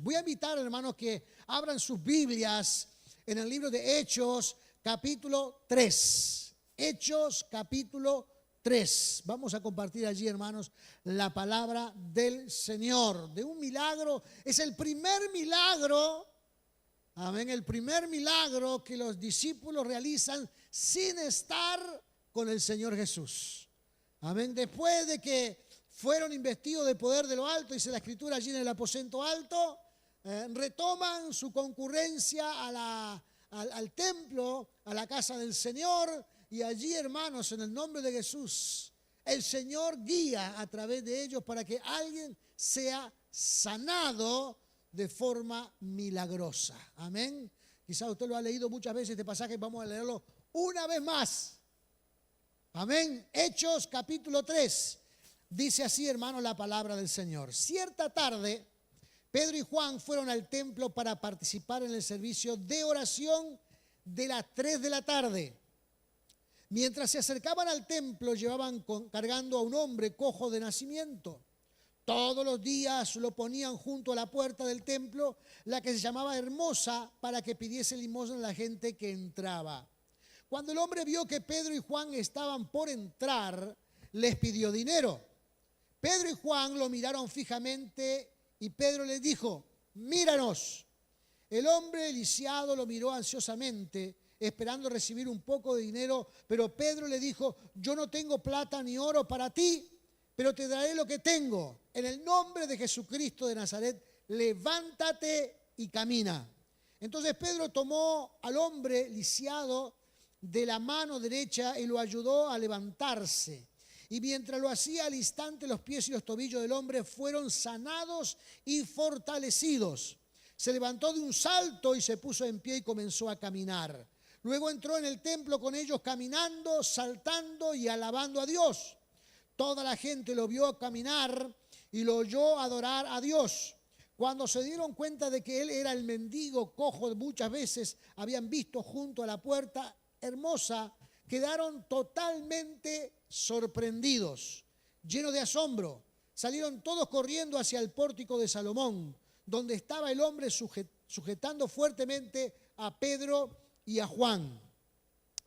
Voy a invitar, hermanos, que abran sus Biblias en el libro de Hechos, capítulo 3. Hechos, capítulo 3. Vamos a compartir allí, hermanos, la palabra del Señor. De un milagro, es el primer milagro, amén, el primer milagro que los discípulos realizan sin estar con el Señor Jesús. Amén. Después de que fueron investidos de poder de lo alto, dice la Escritura allí en el aposento alto, retoman su concurrencia al templo, a la casa del Señor, y allí, hermanos, en el nombre de Jesús, el Señor guía a través de ellos para que alguien sea sanado de forma milagrosa. Amén. Quizás usted lo ha leído muchas veces este pasaje, vamos a leerlo una vez más. Amén. Hechos capítulo 3. Dice así, hermano, la palabra del Señor. Cierta tarde, Pedro y Juan fueron al templo para participar en el servicio de oración de las 3 de la tarde. Mientras se acercaban al templo, llevaban cargando a un hombre cojo de nacimiento. Todos los días lo ponían junto a la puerta del templo, la que se llamaba Hermosa, para que pidiese limosna a la gente que entraba. Cuando el hombre vio que Pedro y Juan estaban por entrar, les pidió dinero. Pedro y Juan lo miraron fijamente y Pedro les dijo: míranos. El hombre lisiado lo miró ansiosamente, esperando recibir un poco de dinero, pero Pedro le dijo: yo no tengo plata ni oro para ti, pero te daré lo que tengo. En el nombre de Jesucristo de Nazaret, levántate y camina. Entonces Pedro tomó al hombre lisiado de la mano derecha y lo ayudó a levantarse. Y mientras lo hacía, al instante los pies y los tobillos del hombre fueron sanados y fortalecidos. Se levantó de un salto y se puso en pie y comenzó a caminar. Luego entró en el templo con ellos caminando, saltando y alabando a Dios. Toda la gente lo vio caminar y lo oyó adorar a Dios. Cuando se dieron cuenta de que él era el mendigo cojo, muchas veces habían visto junto a la puerta Hermosa, quedaron totalmente sorprendidos, llenos de asombro. Salieron todos corriendo hacia el pórtico de Salomón, donde estaba el hombre sujetando fuertemente a Pedro y a Juan.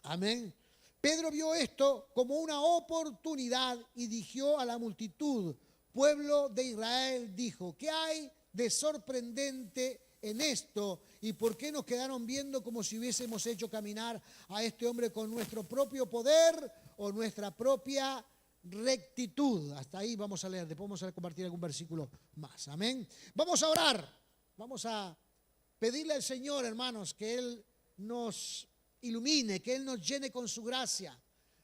Amén. Pedro vio esto como una oportunidad y dijo a la multitud: pueblo de Israel, dijo, ¿qué hay de sorprendente en esto? ¿Y por qué nos quedaron viendo como si hubiésemos hecho caminar a este hombre con nuestro propio poder o nuestra propia rectitud? Hasta ahí vamos a leer, después vamos a compartir algún versículo más. Amén. Vamos a orar, vamos a pedirle al Señor, hermanos, que Él nos ilumine, que Él nos llene con su gracia.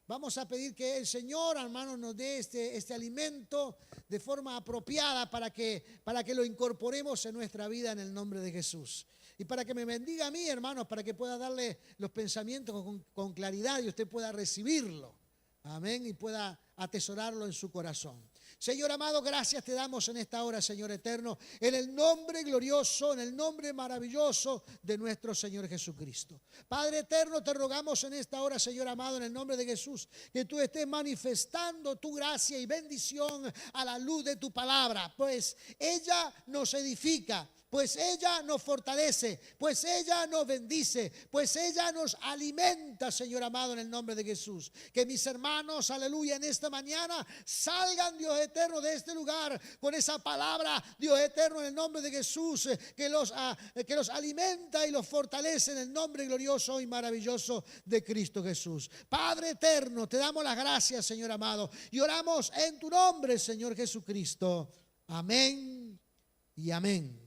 Vamos a pedir que el Señor, hermanos, nos dé este alimento de forma apropiada para que lo incorporemos en nuestra vida en el nombre de Jesús. Y para que me bendiga a mí, hermanos, para que pueda darle los pensamientos con claridad y usted pueda recibirlo. Amén. Y pueda atesorarlo en su corazón. Señor amado, gracias te damos en esta hora, Señor eterno, en el nombre glorioso, en el nombre maravilloso de nuestro Señor Jesucristo. Padre eterno, te rogamos en esta hora, Señor amado, en el nombre de Jesús, que tú estés manifestando tu gracia y bendición a la luz de tu palabra, pues ella nos edifica, pues ella nos fortalece, pues ella nos bendice, pues ella nos alimenta, Señor amado, en el nombre de Jesús. Que mis hermanos, aleluya, en esta mañana salgan, Dios eterno, de este lugar con esa palabra, Dios eterno, en el nombre de Jesús, que los alimenta y los fortalece en el nombre glorioso y maravilloso de Cristo Jesús. Padre eterno, te damos las gracias, Señor amado, y oramos en tu nombre, Señor Jesucristo. Amén y amén.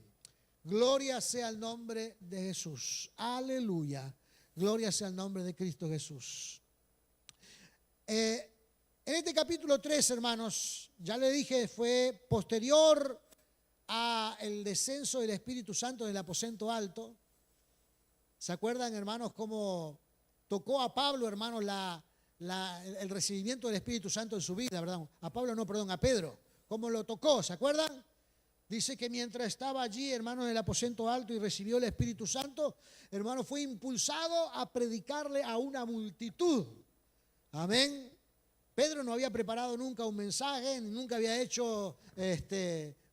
Gloria sea el nombre de Jesús. Aleluya. Gloria sea el nombre de Cristo Jesús. En este capítulo 3, hermanos, ya le dije, fue posterior al descenso del Espíritu Santo en el aposento alto. ¿Se acuerdan, hermanos, cómo tocó a Pablo, hermanos, el recibimiento del Espíritu Santo en su vida, ¿verdad? A Pablo no, perdón, a Pedro. ¿Cómo lo tocó? ¿Se acuerdan? Dice que mientras estaba allí, hermano, en el aposento alto y recibió el Espíritu Santo, hermano, fue impulsado a predicarle a una multitud. Amén. Pedro no había preparado nunca un mensaje, nunca había hecho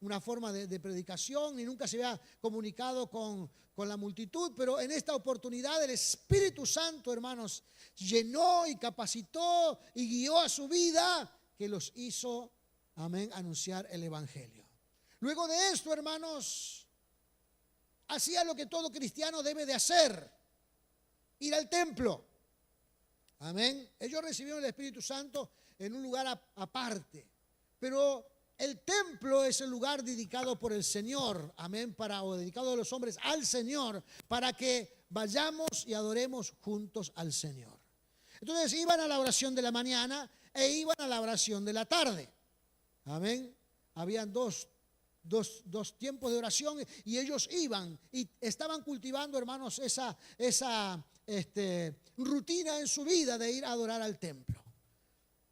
una forma de predicación, ni nunca se había comunicado con la multitud, pero en esta oportunidad el Espíritu Santo, hermanos, llenó y capacitó y guió a su vida, que los hizo, amén, anunciar el Evangelio. Luego de esto, hermanos, hacía lo que todo cristiano debe de hacer: ir al templo. Amén. Ellos recibieron el Espíritu Santo en un lugar aparte, pero el templo es el lugar dedicado por el Señor, amén, o dedicado a los hombres al Señor, para que vayamos y adoremos juntos al Señor. Entonces iban a la oración de la mañana e iban a la oración de la tarde. Amén. Habían dos tiempos de oración y ellos iban y estaban cultivando, hermanos, esa rutina en su vida de ir a adorar al templo.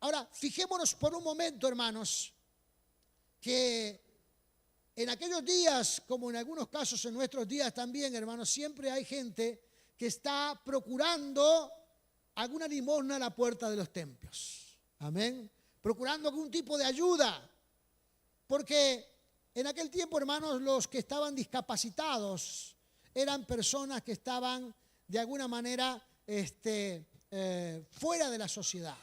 Ahora, fijémonos por un momento, hermanos, que en aquellos días, como en algunos casos en nuestros días también, hermanos, siempre hay gente que está procurando alguna limosna a la puerta de los templos. Amén. Procurando algún tipo de ayuda. Porque en aquel tiempo, hermanos, los que estaban discapacitados eran personas que estaban de alguna manera fuera de la sociedad.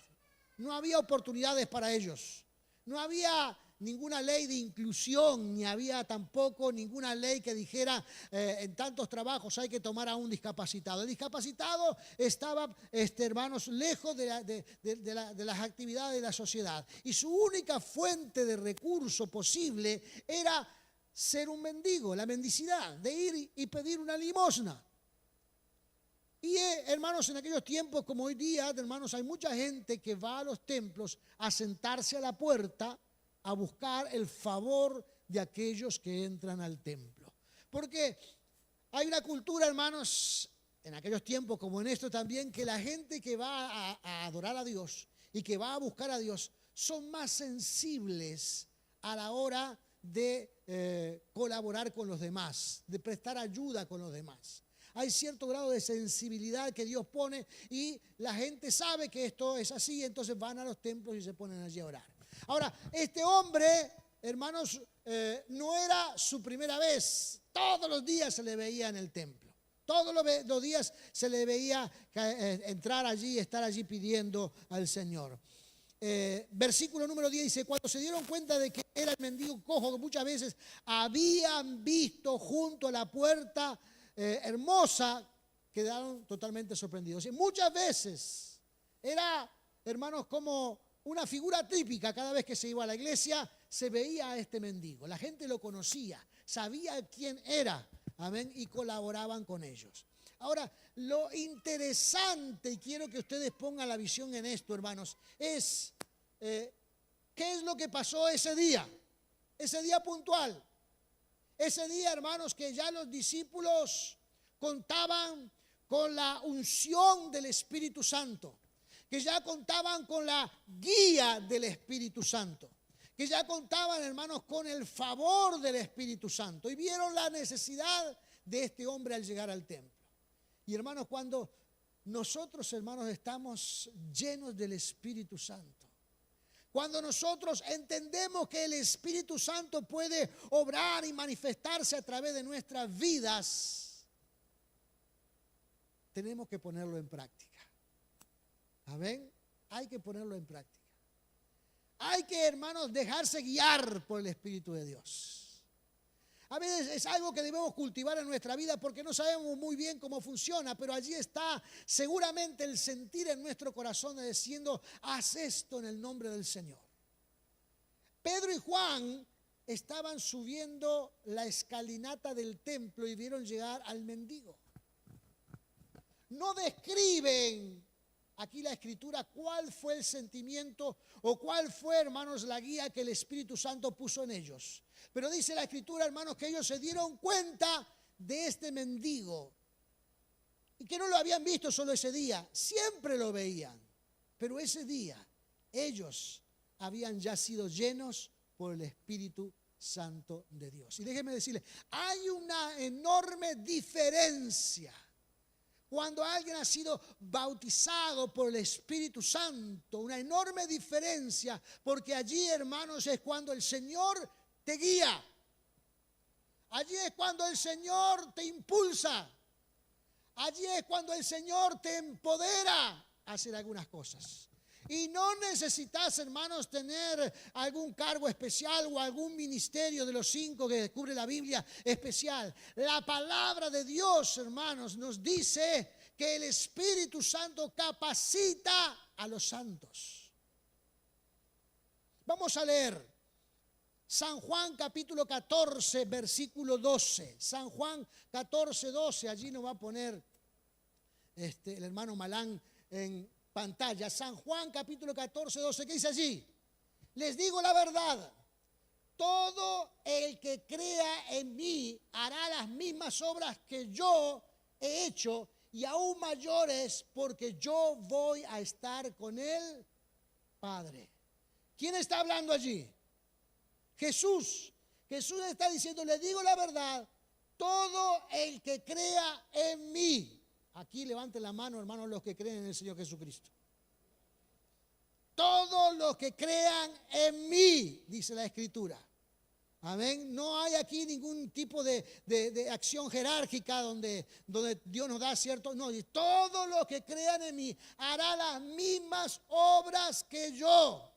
No había oportunidades para ellos. No había ninguna ley de inclusión, ni había tampoco ninguna ley que dijera en tantos trabajos hay que tomar a un discapacitado. El discapacitado estaba, hermanos, lejos de las actividades de la sociedad. Y su única fuente de recurso posible era ser un mendigo, la mendicidad, de ir y pedir una limosna. Y hermanos, en aquellos tiempos como hoy día, hermanos, hay mucha gente que va a los templos a sentarse a la puerta a buscar el favor de aquellos que entran al templo. Porque hay una cultura, hermanos, en aquellos tiempos como en esto también, que la gente que va a adorar a Dios y que va a buscar a Dios son más sensibles a la hora de colaborar con los demás, de prestar ayuda con los demás. Hay cierto grado de sensibilidad que Dios pone y la gente sabe que esto es así, entonces van a los templos y se ponen allí a orar. Ahora, este hombre, hermanos, no era su primera vez. Todos los días se le veía en el templo. Todos los días se le veía entrar allí, estar allí pidiendo al Señor. Versículo número 10 dice: cuando se dieron cuenta de que era el mendigo cojo que muchas veces habían visto junto a la puerta hermosa, quedaron totalmente sorprendidos. Y muchas veces era, hermanos, como una figura típica. Cada vez que se iba a la iglesia se veía a este mendigo. La gente lo conocía, sabía quién era, amén, y colaboraban con ellos. Ahora, lo interesante, y quiero que ustedes pongan la visión en esto, hermanos, es ¿qué es lo que pasó ese día puntual? Ese día, hermanos, que ya los discípulos contaban con la unción del Espíritu Santo, que ya contaban con la guía del Espíritu Santo, que ya contaban, hermanos, con el favor del Espíritu Santo, y vieron la necesidad de este hombre al llegar al templo. Y hermanos, cuando nosotros, hermanos, estamos llenos del Espíritu Santo, cuando nosotros entendemos que el Espíritu Santo puede obrar y manifestarse a través de nuestras vidas, tenemos que ponerlo en práctica. Amén. Hay que ponerlo en práctica. Hay que, hermanos, dejarse guiar por el Espíritu de Dios. A veces es algo que debemos cultivar en nuestra vida porque no sabemos muy bien cómo funciona, pero allí está seguramente el sentir en nuestro corazón de diciendo: haz esto en el nombre del Señor. Pedro y Juan estaban subiendo la escalinata del templo y vieron llegar al mendigo. No describen aquí la Escritura cuál fue el sentimiento o cuál fue, hermanos, la guía que el Espíritu Santo puso en ellos. Pero dice la Escritura, hermanos, que ellos se dieron cuenta de este mendigo y que no lo habían visto solo ese día, siempre lo veían. Pero ese día ellos habían ya sido llenos por el Espíritu Santo de Dios. Y déjenme decirles, hay una enorme diferencia cuando alguien ha sido bautizado por el Espíritu Santo. Una enorme diferencia, porque allí, hermanos, es cuando el Señor te guía. Allí es cuando el Señor te impulsa. Allí es cuando el Señor te empodera a hacer algunas cosas. Y no necesitas, hermanos, tener algún cargo especial o algún ministerio de los 5 que cubre la Biblia especial. La palabra de Dios, hermanos, nos dice que el Espíritu Santo capacita a los santos. Vamos a leer San Juan capítulo 14, versículo 12. San Juan 14, 12. Allí nos va a poner el hermano Malán en pantalla. San Juan capítulo 14, 12. ¿Qué dice allí? Les digo la verdad. Todo el que crea en mí hará las mismas obras que yo he hecho y aún mayores, porque yo voy a estar con el Padre. ¿Quién está hablando allí? Jesús. Jesús está diciendo, le digo la verdad, todo el que crea en mí. Aquí levanten la mano, hermanos, los que creen en el Señor Jesucristo. Todos los que crean en mí, dice la Escritura. Amén. No hay aquí ningún tipo de acción jerárquica donde Dios nos da cierto. No, todos los que crean en mí harán las mismas obras que yo.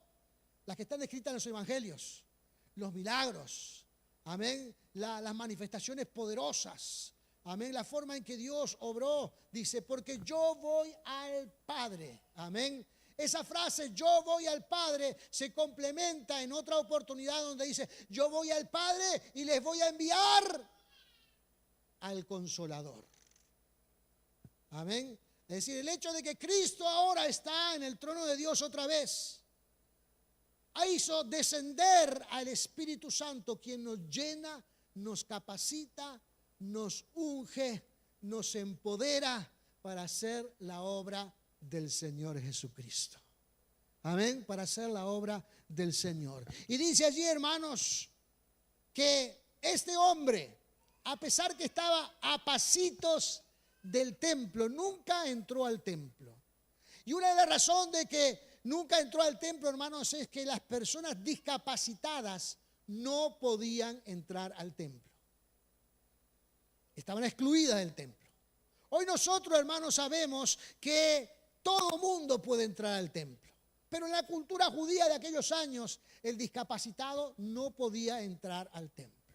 Las que están escritas en los evangelios. Los milagros, amén, las manifestaciones poderosas, amén, la forma en que Dios obró, dice, porque yo voy al Padre, amén. Esa frase, yo voy al Padre, se complementa en otra oportunidad donde dice, yo voy al Padre y les voy a enviar al Consolador, amén. Es decir, el hecho de que Cristo ahora está en el trono de Dios otra vez, hizo descender al Espíritu Santo, quien nos llena, nos capacita, nos unge, nos empodera para hacer la obra del Señor Jesucristo. Amén, para hacer la obra del Señor. Y dice allí, hermanos, que este hombre, a pesar que estaba a pasitos del templo, nunca entró al templo. Y una de las razones de que nunca entró al templo, hermanos, es que las personas discapacitadas no podían entrar al templo. Estaban excluidas del templo. Hoy nosotros, hermanos, sabemos que todo mundo puede entrar al templo. Pero en la cultura judía de aquellos años, el discapacitado no podía entrar al templo.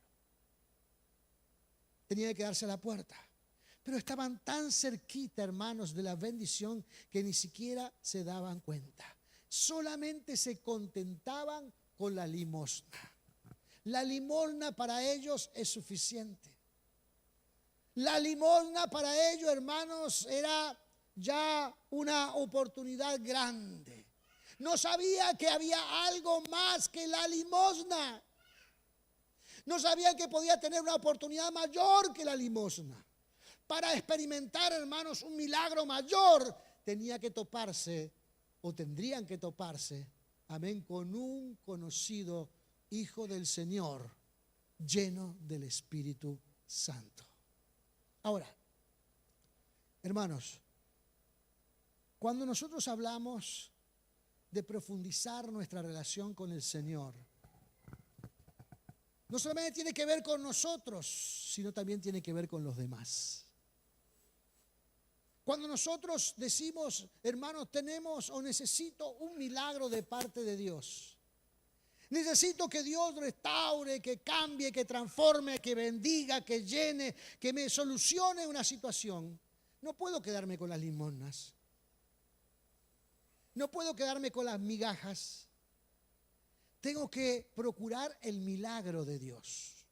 Tenía que quedarse a la puerta. Pero estaban tan cerquita, hermanos, de la bendición que ni siquiera se daban cuenta. Solamente se contentaban con la limosna. La limosna para ellos es suficiente. La limosna para ellos, hermanos, era ya una oportunidad grande. No sabía que había algo más que la limosna. No sabían que podía tener una oportunidad mayor que la limosna. Para experimentar, hermanos, un milagro mayor, tenía que toparse, o tendrían que toparse, amén, con un conocido Hijo del Señor, lleno del Espíritu Santo. Ahora, hermanos, cuando nosotros hablamos de profundizar nuestra relación con el Señor, no solamente tiene que ver con nosotros, sino también tiene que ver con los demás. Cuando nosotros decimos, hermanos, tenemos o necesito un milagro de parte de Dios, necesito que Dios restaure, que cambie, que transforme, que bendiga, que llene, que me solucione una situación, no puedo quedarme con las limosnas. No puedo quedarme con las migajas. Tengo que procurar el milagro de Dios.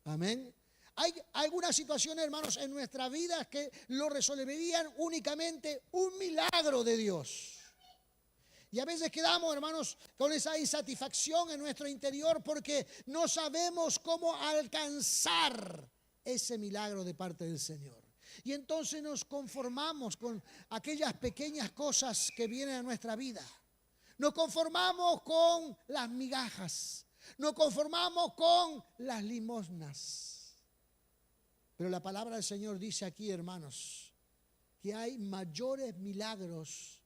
Amén. Hay algunas situaciones, hermanos, en nuestra vida que lo resolverían únicamente un milagro de Dios. Y a veces quedamos, hermanos, con esa insatisfacción en nuestro interior porque no sabemos cómo alcanzar ese milagro de parte del Señor. Y entonces nos conformamos con aquellas pequeñas cosas que vienen a nuestra vida. Nos conformamos con las migajas. Nos conformamos con las limosnas. Pero la palabra del Señor dice aquí, hermanos, que hay mayores milagros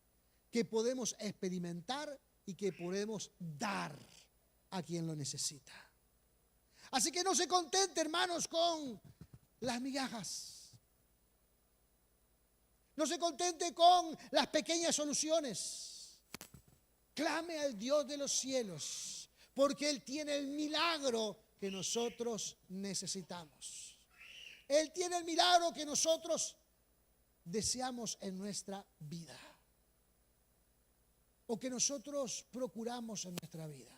que podemos experimentar y que podemos dar a quien lo necesita. Así que no se contente, hermanos, con las migajas. No se contente con las pequeñas soluciones. Clame al Dios de los cielos, porque Él tiene el milagro que nosotros necesitamos. Él tiene el milagro que nosotros deseamos en nuestra vida, o que nosotros procuramos en nuestra vida.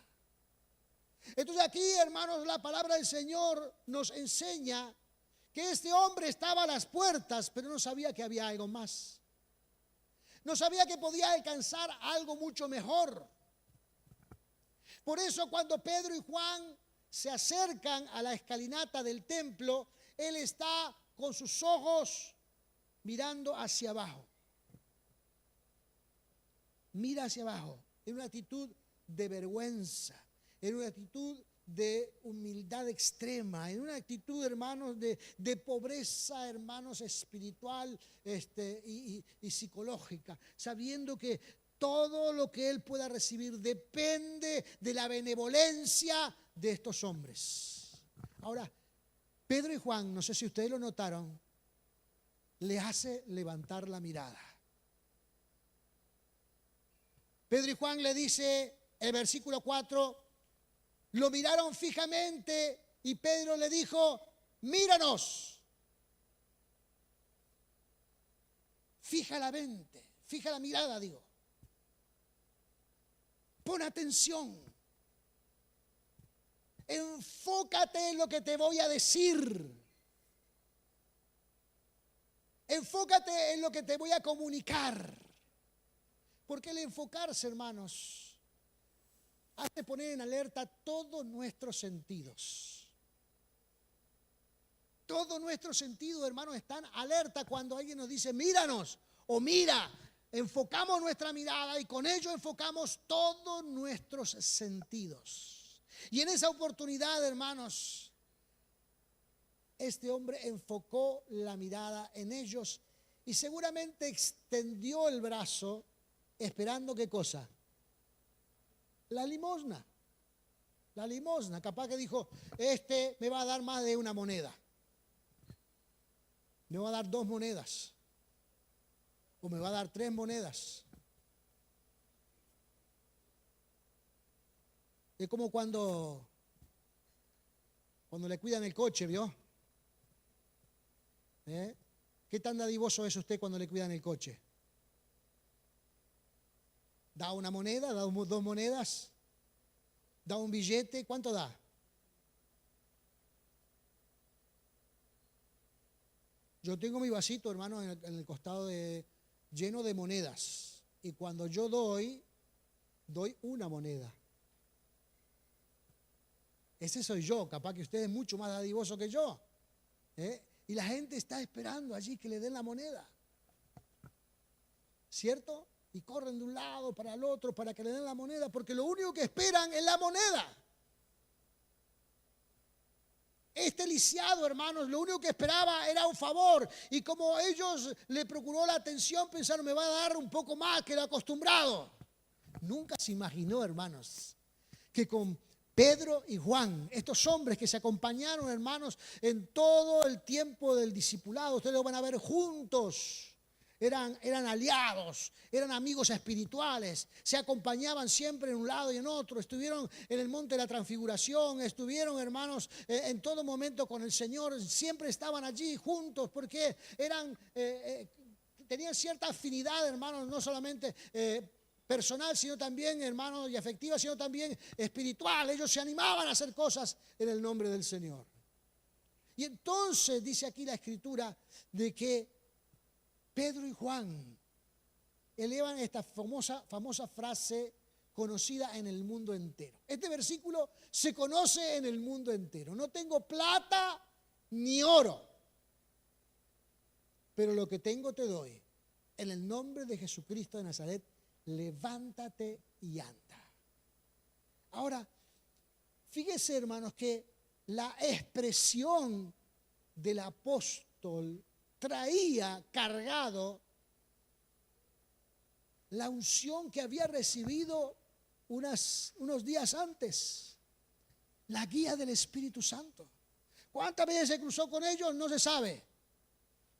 Entonces aquí, hermanos, la palabra del Señor nos enseña que este hombre estaba a las puertas, pero no sabía que había algo más. No sabía que podía alcanzar algo mucho mejor. Por eso cuando Pedro y Juan se acercan a la escalinata del templo, él está con sus ojos mirando hacia abajo. Mira hacia abajo, en una actitud de vergüenza, en una actitud de humildad extrema, en una actitud, hermanos, de pobreza, hermanos, espiritual y psicológica, sabiendo que todo lo que él pueda recibir depende de la benevolencia de estos hombres. Ahora, Pedro y Juan, no sé si ustedes lo notaron, le hace levantar la mirada. Pedro y Juan le dice, el versículo 4, lo miraron fijamente y Pedro le dijo, míranos. Fija la mente, fija la mirada, digo. Pon atención. Enfócate en lo que te voy a decir. Enfócate en lo que te voy a comunicar. Porque el enfocarse, hermanos, hace poner en alerta todos nuestros sentidos. Todos nuestros sentidos, hermanos, están alerta cuando alguien nos dice, míranos o mira. Enfocamos nuestra mirada y con ello enfocamos todos nuestros sentidos. Y en esa oportunidad, hermanos, este hombre enfocó la mirada en ellos y seguramente extendió el brazo esperando ¿qué cosa? La limosna. La limosna. Capaz que dijo, este me va a dar más de una moneda. Me va a dar 2 monedas. O me va a dar 3 monedas. Es como cuando le cuidan el coche, ¿vio? ¿Qué tan dadivoso es usted cuando le cuidan el coche? ¿Da una moneda? ¿Da 2 monedas? ¿Da un billete? ¿Cuánto da? Yo tengo mi vasito, hermano, en el costado lleno de monedas. Y cuando yo doy una moneda. Ese soy yo, capaz que usted es mucho más dadivoso que yo. Y la gente está esperando allí que le den la moneda. ¿Cierto? Y corren de un lado para el otro para que le den la moneda, porque lo único que esperan es la moneda. Este lisiado, hermanos, lo único que esperaba era un favor. Y como ellos le procuró la atención, pensaron, me va a dar un poco más que lo acostumbrado. Nunca se imaginó, hermanos, que con Pedro y Juan, estos hombres que se acompañaron, hermanos, en todo el tiempo del discipulado, ustedes lo van a ver juntos. Eran aliados, eran amigos espirituales, se acompañaban siempre en un lado y en otro, estuvieron en el monte de la transfiguración, estuvieron, hermanos, en todo momento con el Señor, siempre estaban allí juntos porque tenían cierta afinidad, hermanos, no solamente personal, sino también, hermanos, y afectiva, sino también espiritual. Ellos se animaban a hacer cosas en el nombre del Señor. Y entonces dice aquí la Escritura de que Pedro y Juan elevan esta famosa frase conocida en el mundo entero. Este versículo se conoce en el mundo entero. No tengo plata ni oro, pero lo que tengo te doy. En el nombre de Jesucristo de Nazaret, levántate y anda. Ahora, fíjese, hermanos, que la expresión del apóstol traía cargado la unción que había recibido unos días antes, la guía del Espíritu Santo. ¿Cuántas veces se cruzó con ellos? No se sabe.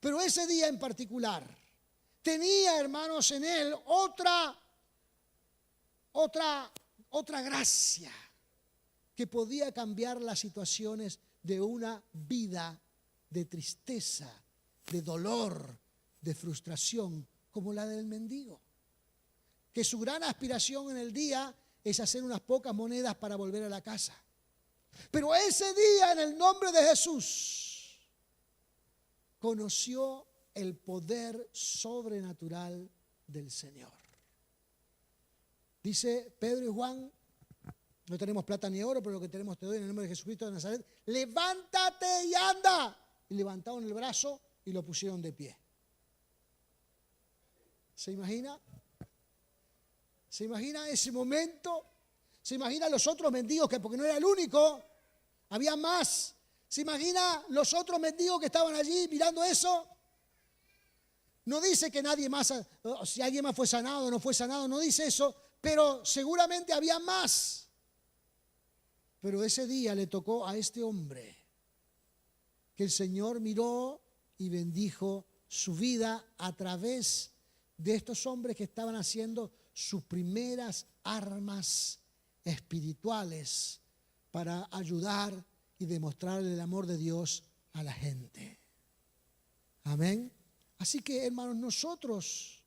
Pero ese día en particular tenía, hermanos, en él otra gracia que podía cambiar las situaciones de una vida de tristeza, de dolor, de frustración, como la del mendigo. Que su gran aspiración en el día es hacer unas pocas monedas para volver a la casa. Pero ese día, en el nombre de Jesús, conoció el poder sobrenatural del Señor. Dice Pedro y Juan: no tenemos plata ni oro, pero lo que tenemos te doy en el nombre de Jesucristo de Nazaret. Levántate y anda. Y levantaron el brazo y lo pusieron de pie. ¿Se imagina? ¿Se imagina ese momento? ¿Se imagina los otros mendigos, que porque no era el único, había más? ¿Se imagina los otros mendigos que estaban allí mirando eso? No dice que nadie más, si alguien más fue sanado o no fue sanado, no dice eso, pero seguramente había más. Pero ese día le tocó a este hombre que el Señor miró y bendijo su vida a través de estos hombres que estaban haciendo sus primeras armas espirituales para ayudar y demostrar el amor de Dios a la gente. Amén. Así que, hermanos, nosotros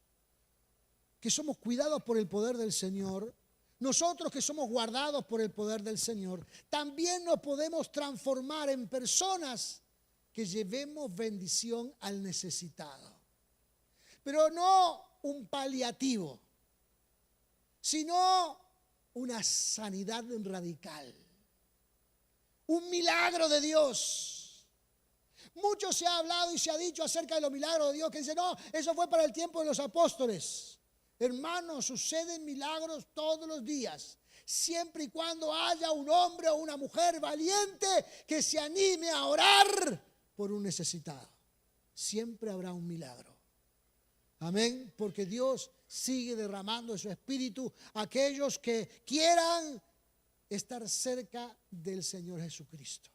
que somos cuidados por el poder del Señor, nosotros que somos guardados por el poder del Señor, también nos podemos transformar en personas que llevemos bendición al necesitado. Pero no un paliativo, sino una sanidad radical, un milagro de Dios. Mucho se ha hablado y se ha dicho acerca de los milagros de Dios, que dice, no, eso fue para el tiempo de los apóstoles. Hermanos, suceden milagros todos los días, siempre y cuando haya un hombre o una mujer valiente que se anime a orar por un necesitado. Siempre habrá un milagro. Amén, porque Dios sigue derramando su espíritu a aquellos que quieran estar cerca del Señor Jesucristo.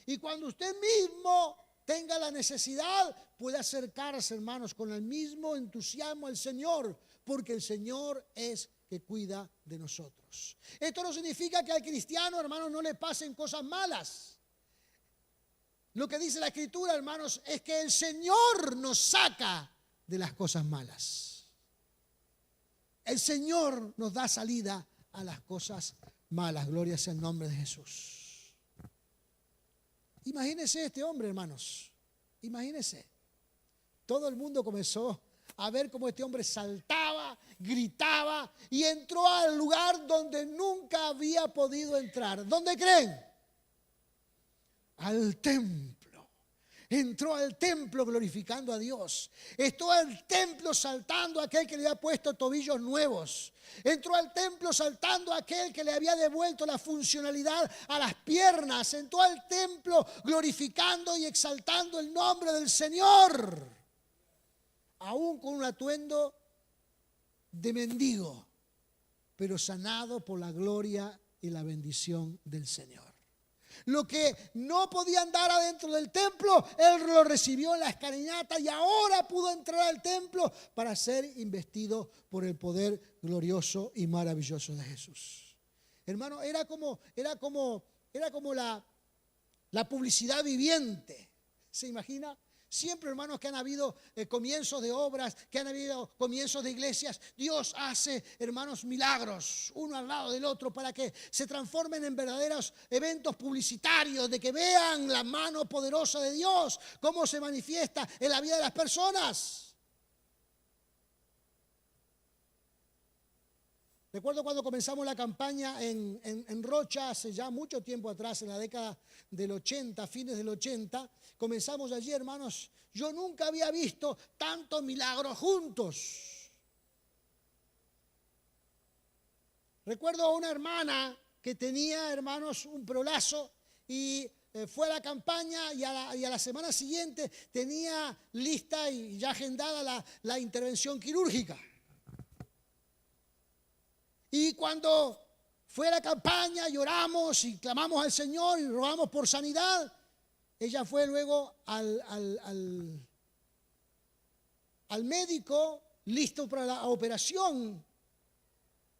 Y cuando usted mismo tenga la necesidad, puede acercarse, hermanos, con el mismo entusiasmo al Señor, porque el Señor es que cuida de nosotros. Esto no significa que al cristiano, hermanos, no le pasen cosas malas. Lo que dice la Escritura, hermanos, es que el Señor nos saca de las cosas malas. El Señor nos da salida a las cosas malas. Gloria sea el nombre de Jesús. Imagínese este hombre, hermanos. Imagínese. Todo el mundo comenzó a ver cómo este hombre saltaba, gritaba y entró al lugar donde nunca había podido entrar. ¿Dónde creen? Al templo. Entró al templo glorificando a Dios. Entró al templo saltando a aquel que le había puesto tobillos nuevos. Entró al templo saltando a aquel que le había devuelto la funcionalidad a las piernas. Entró al templo glorificando y exaltando el nombre del Señor. Aún con un atuendo de mendigo, pero sanado por la gloria y la bendición del Señor. Lo que no podía andar adentro del templo, él lo recibió en la escalinata y ahora pudo entrar al templo para ser investido por el poder glorioso y maravilloso de Jesús. Hermano, era como la publicidad viviente. ¿Se imagina? Siempre, hermanos, que han habido comienzos de obras, que han habido comienzos de iglesias, Dios hace, hermanos, milagros uno al lado del otro para que se transformen en verdaderos eventos publicitarios, de que vean la mano poderosa de Dios, cómo se manifiesta en la vida de las personas. Recuerdo cuando comenzamos la campaña en Rocha, hace ya mucho tiempo atrás, en la década del 80, fines del 80, comenzamos allí, hermanos. Yo nunca había visto tantos milagros juntos. Recuerdo a una hermana que tenía, hermanos, un prolazo y fue a la campaña y a la semana siguiente tenía lista y ya agendada la intervención quirúrgica. Y cuando fue a la campaña y oramos y clamamos al Señor y rogamos por sanidad, ella fue luego al médico, listo para la operación,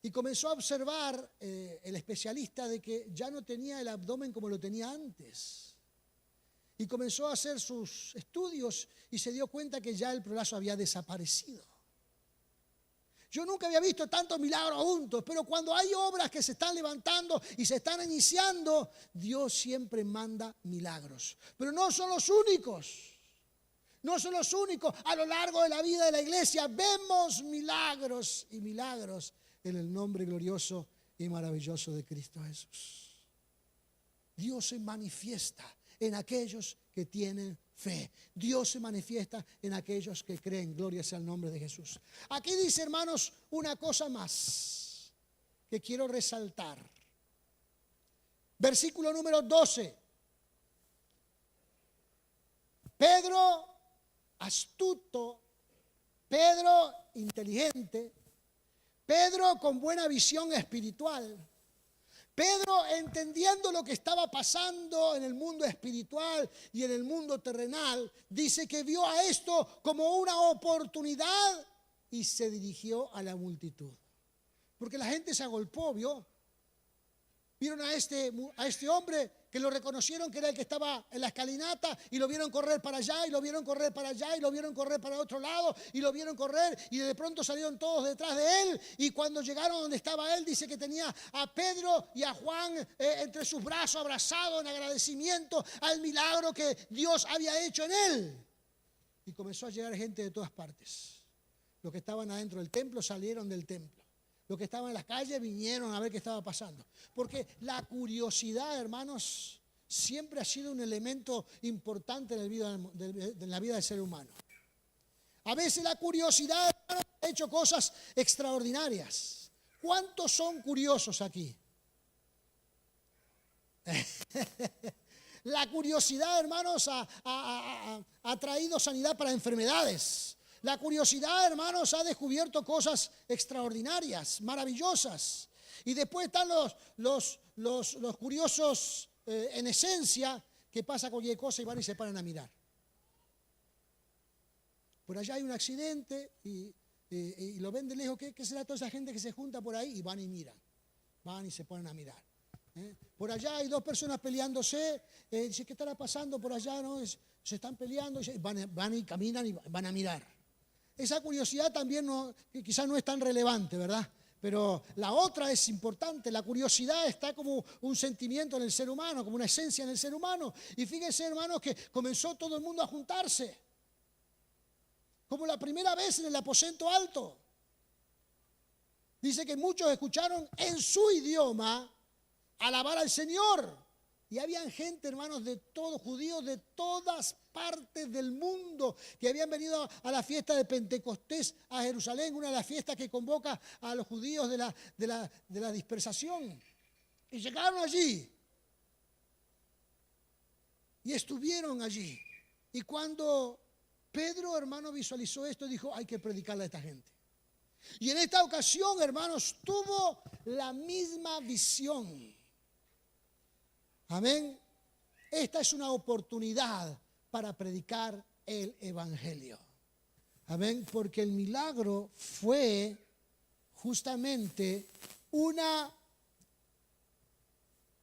y comenzó a observar el especialista de que ya no tenía el abdomen como lo tenía antes. Y comenzó a hacer sus estudios y se dio cuenta que ya el prolazo había desaparecido. Yo nunca había visto tantos milagros juntos, pero cuando hay obras que se están levantando y se están iniciando, Dios siempre manda milagros. Pero no son los únicos. No son los únicos. A lo largo de la vida de la iglesia vemos milagros y milagros en el nombre glorioso y maravilloso de Cristo Jesús. Dios se manifiesta en aquellos que tienen fe. Dios se manifiesta en aquellos que creen. Gloria sea el nombre de Jesús. Aquí dice, hermanos, una cosa más que quiero resaltar. Versículo número 12. Pedro astuto, Pedro inteligente, Pedro con buena visión espiritual, Pedro entendiendo lo que estaba pasando en el mundo espiritual y en el mundo terrenal, dice que vio a esto como una oportunidad y se dirigió a la multitud. Porque la gente se agolpó, vieron a este hombre que lo reconocieron que era el que estaba en la escalinata y lo vieron correr para allá y lo vieron correr para allá y lo vieron correr para otro lado y lo vieron correr y de pronto salieron todos detrás de él, y cuando llegaron donde estaba él dice que tenía a Pedro y a Juan entre sus brazos abrazados en agradecimiento al milagro que Dios había hecho en él. Y comenzó a llegar gente de todas partes. Los que estaban adentro del templo salieron del templo. Los que estaban en las calles vinieron a ver qué estaba pasando. Porque la curiosidad, hermanos, siempre ha sido un elemento importante en la vida del ser humano. A veces la curiosidad, hermanos, ha hecho cosas extraordinarias. ¿Cuántos son curiosos aquí? La curiosidad, hermanos, ha traído sanidad para enfermedades. La curiosidad, hermanos, ha descubierto cosas extraordinarias, maravillosas. Y después están los curiosos en esencia, que pasa cualquier cosa y van y se paran a mirar. Por allá hay un accidente y lo ven de lejos. ¿Qué será toda esa gente que se junta por ahí? Y van y miran. Van y se ponen a mirar. Por allá hay dos personas peleándose. Dice, ¿qué estará pasando por allá? ¿No? Se están peleando. Van y caminan y van a mirar. Esa curiosidad también quizás no es tan relevante, ¿verdad? Pero la otra es importante. La curiosidad está como un sentimiento en el ser humano, como una esencia en el ser humano. Y fíjense, hermanos, que comenzó todo el mundo a juntarse. Como la primera vez en el aposento alto. Dice que muchos escucharon en su idioma alabar al Señor. Y habían gente, hermanos, de todos, judíos de todas partes del mundo, que habían venido a la fiesta de Pentecostés a Jerusalén, una de las fiestas que convoca a los judíos de la dispersación. Y llegaron allí. Y estuvieron allí. Y cuando Pedro, hermano, visualizó esto, dijo, hay que predicarle a esta gente. Y en esta ocasión, hermanos, tuvo la misma visión. Amén. Esta es una oportunidad para predicar el evangelio. Amén. Porque el milagro fue justamente una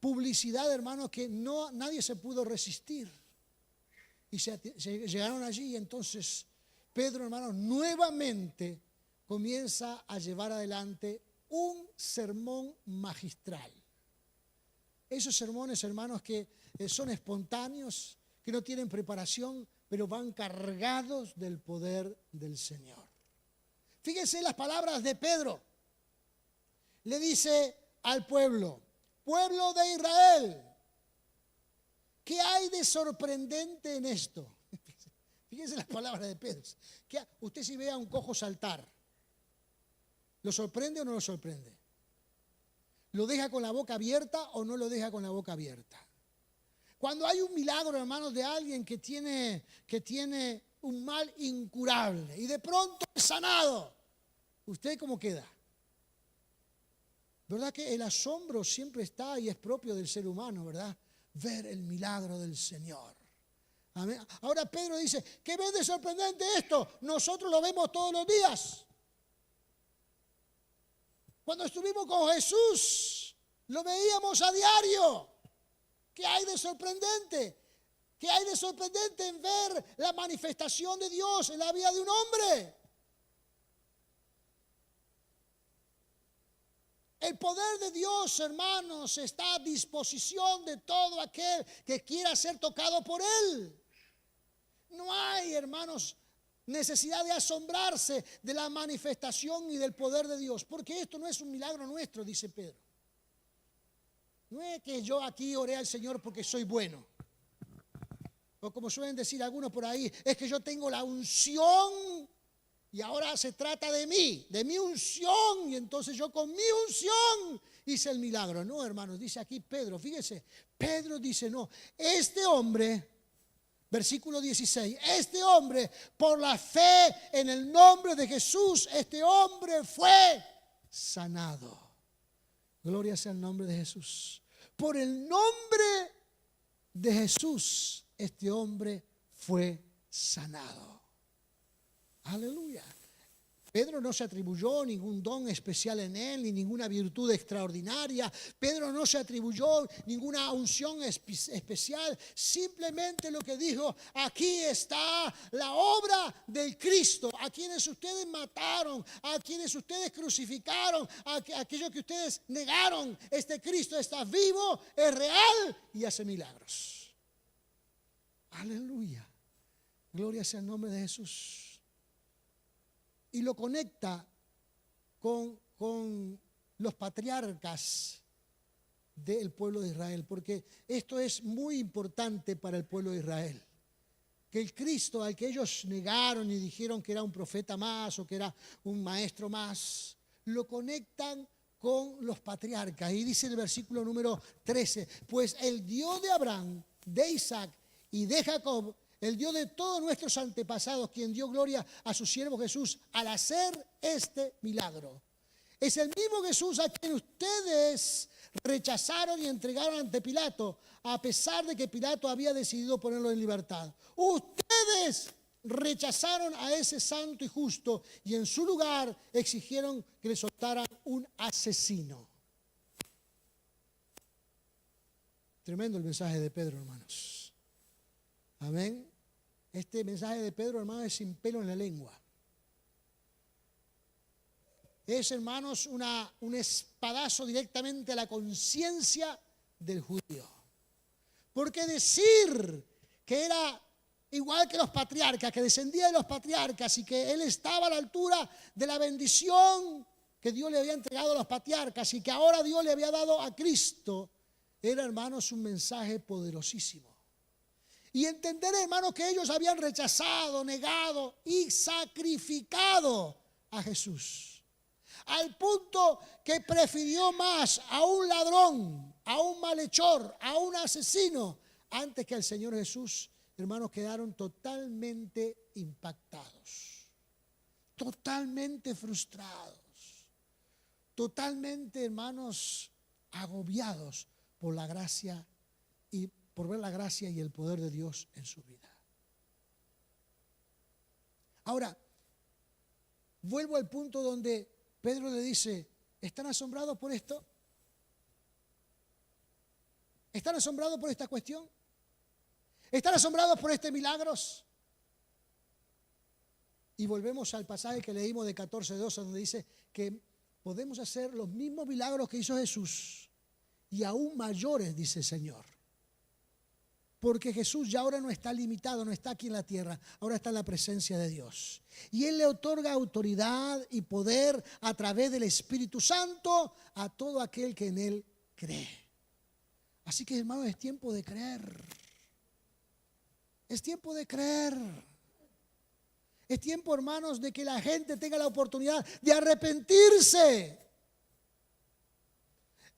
publicidad, hermanos, que nadie se pudo resistir. Y se llegaron allí y entonces Pedro, hermanos, nuevamente comienza a llevar adelante un sermón magistral. Esos sermones, hermanos, que son espontáneos, que no tienen preparación, pero van cargados del poder del Señor. Fíjense las palabras de Pedro. Le dice al pueblo de Israel, ¿qué hay de sorprendente en esto? Fíjense las palabras de Pedro. Usted si ve a un cojo saltar, ¿lo sorprende o no lo sorprende? ¿Lo deja con la boca abierta o no lo deja con la boca abierta? Cuando hay un milagro, hermanos, de alguien que tiene un mal incurable y de pronto es sanado, ¿usted cómo queda? ¿Verdad que el asombro siempre está y es propio del ser humano, verdad? Ver el milagro del Señor. Amén. Ahora Pedro dice, ¿qué ves de sorprendente esto? Nosotros lo vemos todos los días. Cuando estuvimos con Jesús, lo veíamos a diario. ¿Qué hay de sorprendente? ¿Qué hay de sorprendente en ver la manifestación de Dios en la vida de un hombre? El poder de Dios, hermanos, está a disposición de todo aquel que quiera ser tocado por Él. No hay, hermanos, necesidad de asombrarse de la manifestación y del poder de Dios, porque esto no es un milagro nuestro, dice Pedro. No es que yo aquí oré al Señor porque soy bueno. O como suelen decir algunos por ahí, es que yo tengo la unción y ahora se trata de mi unción, y entonces yo con mi unción hice el milagro. No, hermanos, dice aquí Pedro, fíjese, Pedro dice, no, este hombre, versículo 16, este hombre, por la fe en el nombre de Jesús, este hombre fue sanado. Gloria sea el nombre de Jesús. Por el nombre de Jesús, este hombre fue sanado. Aleluya. Pedro no se atribuyó ningún don especial en él, ni ninguna virtud extraordinaria. Pedro no se atribuyó ninguna unción especial. Simplemente lo que dijo, aquí está la obra del Cristo, a quienes ustedes mataron, a quienes ustedes crucificaron, a aquellos que ustedes negaron. Este Cristo está vivo, es real y hace milagros. Aleluya. Gloria sea el nombre de Jesús. Y lo conecta con los patriarcas del pueblo de Israel, porque esto es muy importante para el pueblo de Israel. Que el Cristo al que ellos negaron y dijeron que era un profeta más o que era un maestro más, lo conectan con los patriarcas. Y dice el versículo número 13, pues el Dios de Abraham, de Isaac y de Jacob, el Dios de todos nuestros antepasados, quien dio gloria a su siervo Jesús al hacer este milagro, es el mismo Jesús a quien ustedes rechazaron y entregaron ante Pilato, a pesar de que Pilato había decidido ponerlo en libertad. Ustedes rechazaron a ese santo y justo y en su lugar exigieron que le soltaran un asesino. Tremendo el mensaje de Pedro, hermanos. Amén. Este mensaje de Pedro, hermanos, es sin pelo en la lengua. Es, hermanos, un espadazo directamente a la conciencia del judío. Porque decir que era igual que los patriarcas, que descendía de los patriarcas y que él estaba a la altura de la bendición que Dios le había entregado a los patriarcas y que ahora Dios le había dado a Cristo, era, hermanos, un mensaje poderosísimo. Y entender, hermanos, que ellos habían rechazado, negado y sacrificado a Jesús. Al punto que prefirió más a un ladrón, a un malhechor, a un asesino, antes que al Señor Jesús. Hermanos, quedaron totalmente impactados, totalmente frustrados, totalmente, hermanos, agobiados por la gracia y por ver la gracia y el poder de Dios en su vida. Ahora, vuelvo al punto donde Pedro le dice, ¿están asombrados por esto? ¿Están asombrados por esta cuestión? ¿Están asombrados por este milagros? Y volvemos al pasaje que leímos de 14:2, donde dice que podemos hacer los mismos milagros que hizo Jesús y aún mayores, dice el Señor. Porque Jesús ya ahora no está limitado, no está aquí en la tierra, ahora está en la presencia de Dios. Y Él le otorga autoridad y poder a través del Espíritu Santo a todo aquel que en Él cree. Así que, hermanos, es tiempo de creer. Es tiempo de creer. Es tiempo, hermanos, de que la gente tenga la oportunidad de arrepentirse.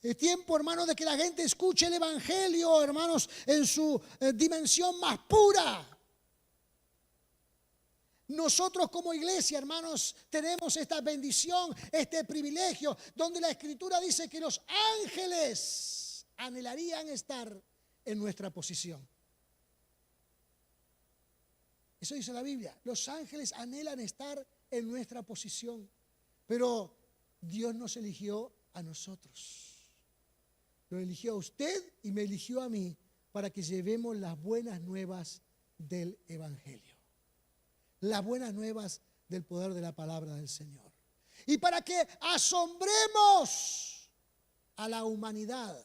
Es tiempo, hermanos, de que la gente escuche el Evangelio, hermanos, en su dimensión más pura. Nosotros como iglesia, hermanos, tenemos esta bendición, este privilegio, donde la Escritura dice que los ángeles anhelarían estar en nuestra posición. Eso dice la Biblia. Los ángeles anhelan estar en nuestra posición. Pero Dios nos eligió a nosotros. Lo eligió a usted y me eligió a mí para que llevemos las buenas nuevas del Evangelio. Las buenas nuevas del poder de la palabra del Señor. Y para que asombremos a la humanidad.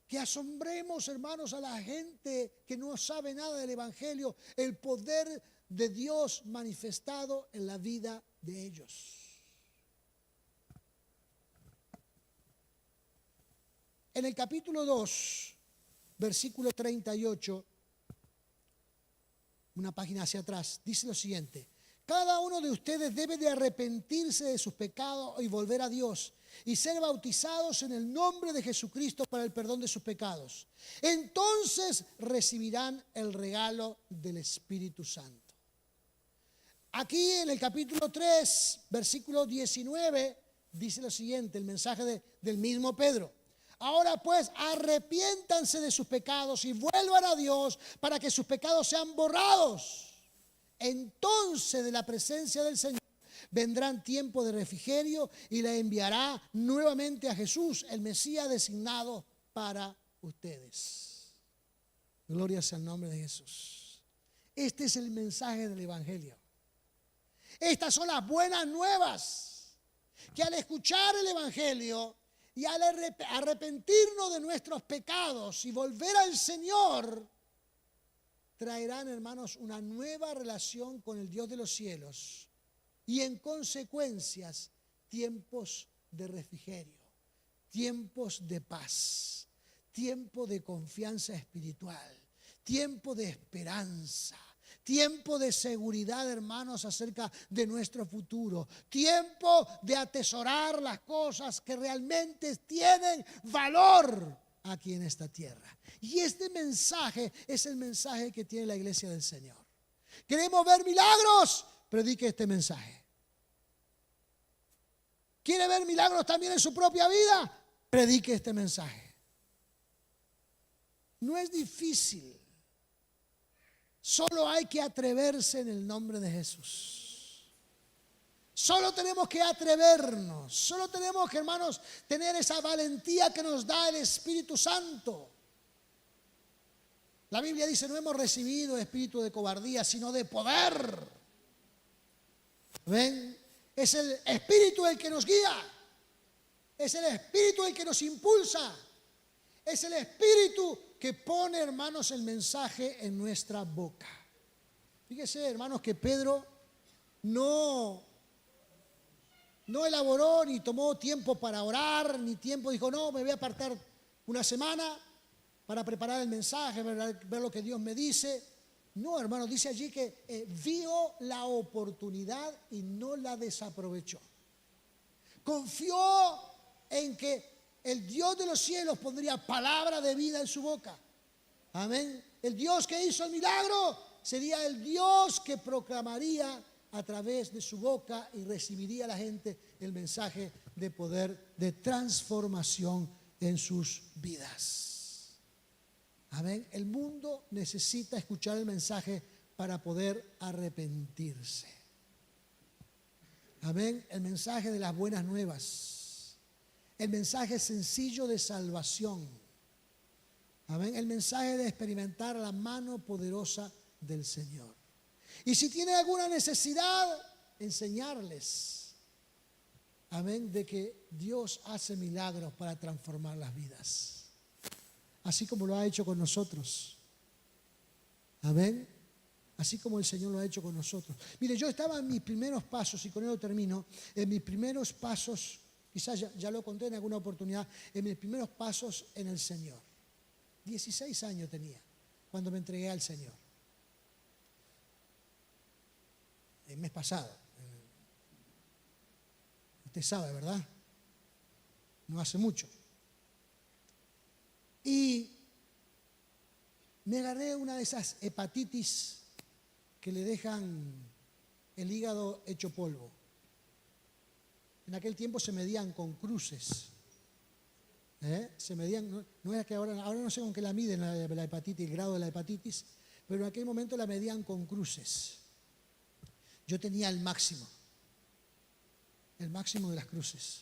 Que asombremos, hermanos, a la gente que no sabe nada del Evangelio, el poder de Dios manifestado en la vida de ellos. En el capítulo 2, versículo 38, una página hacia atrás, dice lo siguiente: cada uno de ustedes debe de arrepentirse de sus pecados y volver a Dios y ser bautizados en el nombre de Jesucristo para el perdón de sus pecados. Entonces recibirán el regalo del Espíritu Santo. Aquí en el capítulo 3, versículo 19, dice lo siguiente, el mensaje del mismo Pedro. Ahora pues arrepiéntanse de sus pecados y vuelvan a Dios para que sus pecados sean borrados. Entonces de la presencia del Señor vendrán tiempos de refrigerio y le enviará nuevamente a Jesús, el Mesías designado para ustedes. Gloria sea el nombre de Jesús. Este es el mensaje del Evangelio. Estas son las buenas nuevas, que al escuchar el Evangelio y al arrepentirnos de nuestros pecados y volver al Señor, traerán, hermanos, una nueva relación con el Dios de los cielos y en consecuencias tiempos de refrigerio, tiempos de paz, tiempo de confianza espiritual, tiempo de esperanza, tiempo de seguridad, hermanos, acerca de nuestro futuro, tiempo de atesorar las cosas que realmente tienen valor aquí en esta tierra. Y este mensaje es el mensaje que tiene la iglesia del Señor. ¿Queremos ver milagros? Predique este mensaje. ¿Quiere ver milagros también en su propia vida? Predique este mensaje. No es difícil. Solo hay que atreverse en el nombre de Jesús. Solo tenemos que atrevernos. Solo tenemos que, hermanos, tener esa valentía que nos da el Espíritu Santo. La Biblia dice, no hemos recibido espíritu de cobardía, sino de poder. ¿Ven? Es el Espíritu el que nos guía. Es el Espíritu el que nos impulsa. Es el Espíritu que pone, hermanos, el mensaje en nuestra boca. Fíjese, hermanos, que Pedro no elaboró ni tomó tiempo para orar, ni tiempo, dijo, no, me voy a apartar una semana para preparar el mensaje, ver lo que Dios me dice. No, hermanos, dice allí que vio la oportunidad y no la desaprovechó. Confió en que el Dios de los cielos pondría palabra de vida en su boca. Amén. El Dios que hizo el milagro sería el Dios que proclamaría a través de su boca y recibiría a la gente el mensaje de poder, de transformación en sus vidas. Amén. El mundo necesita escuchar el mensaje para poder arrepentirse. Amén. El mensaje de las buenas nuevas. El mensaje sencillo de salvación. Amén. El mensaje de experimentar la mano poderosa del Señor. Y si tiene alguna necesidad, enseñarles. Amén. De que Dios hace milagros para transformar las vidas. Así como lo ha hecho con nosotros. Amén. Así como el Señor lo ha hecho con nosotros. Mire, yo estaba en mis primeros pasos, y con ello termino, en mis primeros pasos. Quizás ya lo conté en alguna oportunidad, en mis primeros pasos en el Señor. 16 años tenía cuando me entregué al Señor. El mes pasado. Usted sabe, ¿verdad? No hace mucho. Y me agarré una de esas hepatitis que le dejan el hígado hecho polvo. En aquel tiempo se medían con cruces. Se medían, no es que ahora no sé con qué la miden la hepatitis, el grado de la hepatitis, pero en aquel momento la medían con cruces. Yo tenía el máximo de las cruces.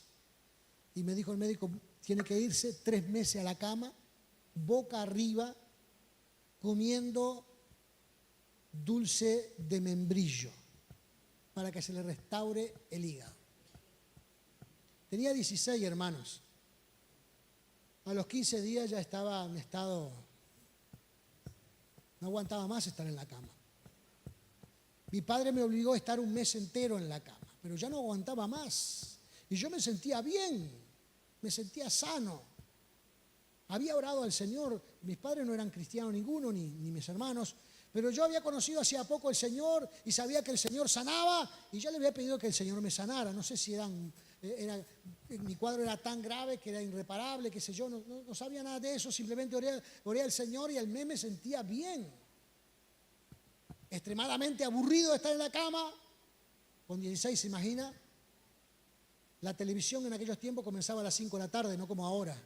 Y me dijo el médico, tiene que irse 3 meses a la cama, boca arriba, comiendo dulce de membrillo, para que se le restaure el hígado. Tenía 16 hermanos. A los 15 días ya estaba en estado, no aguantaba más estar en la cama. Mi padre me obligó a estar un mes entero en la cama, pero ya no aguantaba más. Y yo me sentía bien, me sentía sano. Había orado al Señor, mis padres no eran cristianos ninguno, ni mis hermanos, pero yo había conocido hacía poco al Señor y sabía que el Señor sanaba y yo le había pedido que el Señor me sanara. No sé si mi cuadro era tan grave que era irreparable, qué sé yo, no sabía nada de eso, simplemente oré al Señor y al mes me sentía bien. Extremadamente aburrido de estar en la cama, con 16, ¿se imagina? La televisión en aquellos tiempos comenzaba a las 5 de la tarde, no como ahora.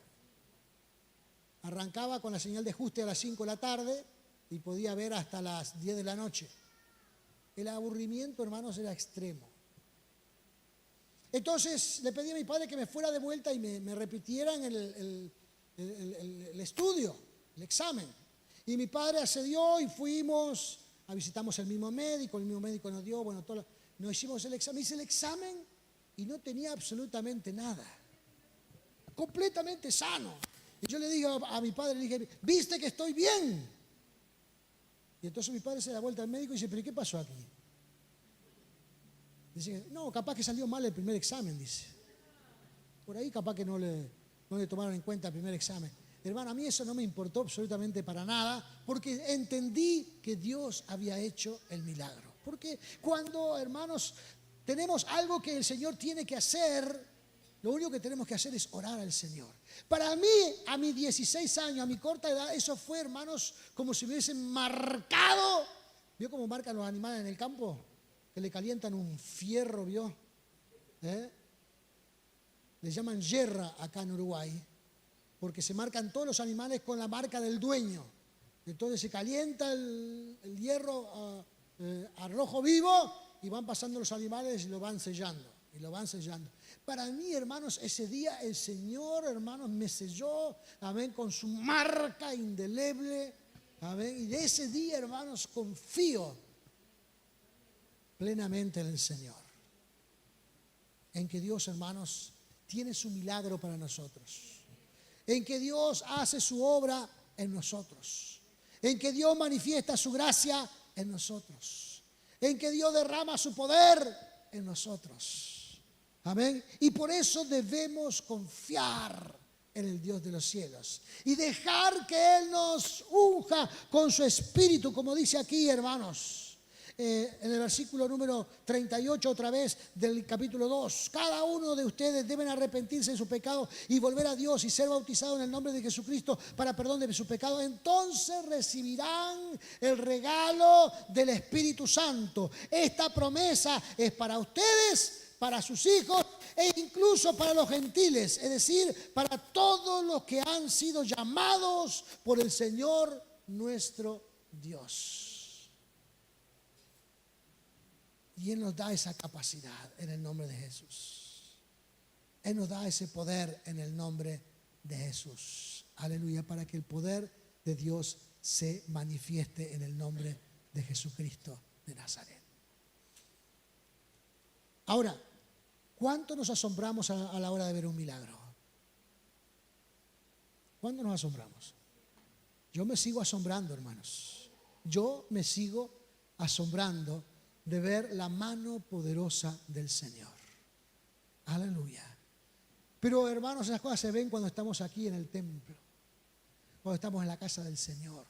Arrancaba con la señal de ajuste a las 5 de la tarde y podía ver hasta las 10 de la noche. El aburrimiento, hermanos, era extremo. Entonces le pedí a mi padre que me fuera de vuelta y me repitieran el estudio, el examen. Y mi padre accedió y fuimos, visitamos el mismo médico nos dio, nos hicimos el examen. Hice el examen y no tenía absolutamente nada. Completamente sano. Y yo le dije a mi padre, le dije, ¿viste que estoy bien? Y entonces mi padre se da vuelta al médico y dice, ¿pero qué pasó aquí? Dice, no, capaz que salió mal el primer examen, dice. Por ahí capaz que no le tomaron en cuenta el primer examen. Hermano, a mí eso no me importó absolutamente para nada, porque entendí que Dios había hecho el milagro. Porque cuando, hermanos, tenemos algo que el Señor tiene que hacer, lo único que tenemos que hacer es orar al Señor. Para mí, a mis 16 años, a mi corta edad, eso fue, hermanos, como si me hubiesen marcado. ¿Vio cómo marcan los animales en el campo? Que le calientan un fierro, ¿vio? Le llaman yerra acá en Uruguay, porque se marcan todos los animales con la marca del dueño. Entonces se calienta el hierro a rojo vivo y van pasando los animales y lo van sellando. Para mí, hermanos, ese día el Señor, hermanos, me selló, amén, con su marca indeleble, amén. Y de ese día, hermanos, confío plenamente en el Señor. En que Dios, hermanos, tiene su milagro para nosotros. En que Dios hace su obra en nosotros. En que Dios manifiesta su gracia en nosotros. En que Dios derrama su poder en nosotros. Amén. Y por eso debemos confiar en el Dios de los cielos y dejar que Él nos unja con su espíritu, como dice aquí, hermanos. En el versículo número 38 otra vez del capítulo 2, cada uno de ustedes deben arrepentirse de su pecado y volver a Dios y ser bautizados en el nombre de Jesucristo para perdón de sus pecados. Entonces recibirán el regalo del Espíritu Santo. Esta promesa es para ustedes, para sus hijos e incluso para los gentiles, es decir, para todos los que han sido llamados por el Señor nuestro Dios. Y Él nos da esa capacidad en el nombre de Jesús. Él nos da ese poder en el nombre de Jesús. Aleluya, para que el poder de Dios se manifieste en el nombre de Jesucristo de Nazaret. Ahora, ¿cuánto nos asombramos a la hora de ver un milagro? ¿Cuánto nos asombramos? Yo me sigo asombrando, hermanos. Yo me sigo asombrando de ver la mano poderosa del Señor. Aleluya. Pero, hermanos, esas cosas se ven cuando estamos aquí en el templo, cuando estamos en la casa del Señor,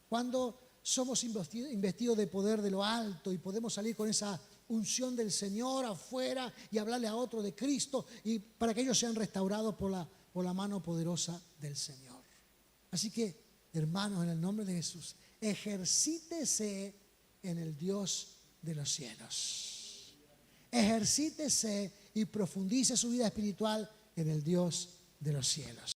cuando somos investidos de poder de lo alto y podemos salir con esa unción del Señor afuera y hablarle a otro de Cristo y para que ellos sean restaurados por la mano poderosa del Señor. Así que, hermanos, en el nombre de Jesús, ejercítese en el Dios de los cielos. Ejercítese y profundice su vida espiritual en el Dios de los cielos.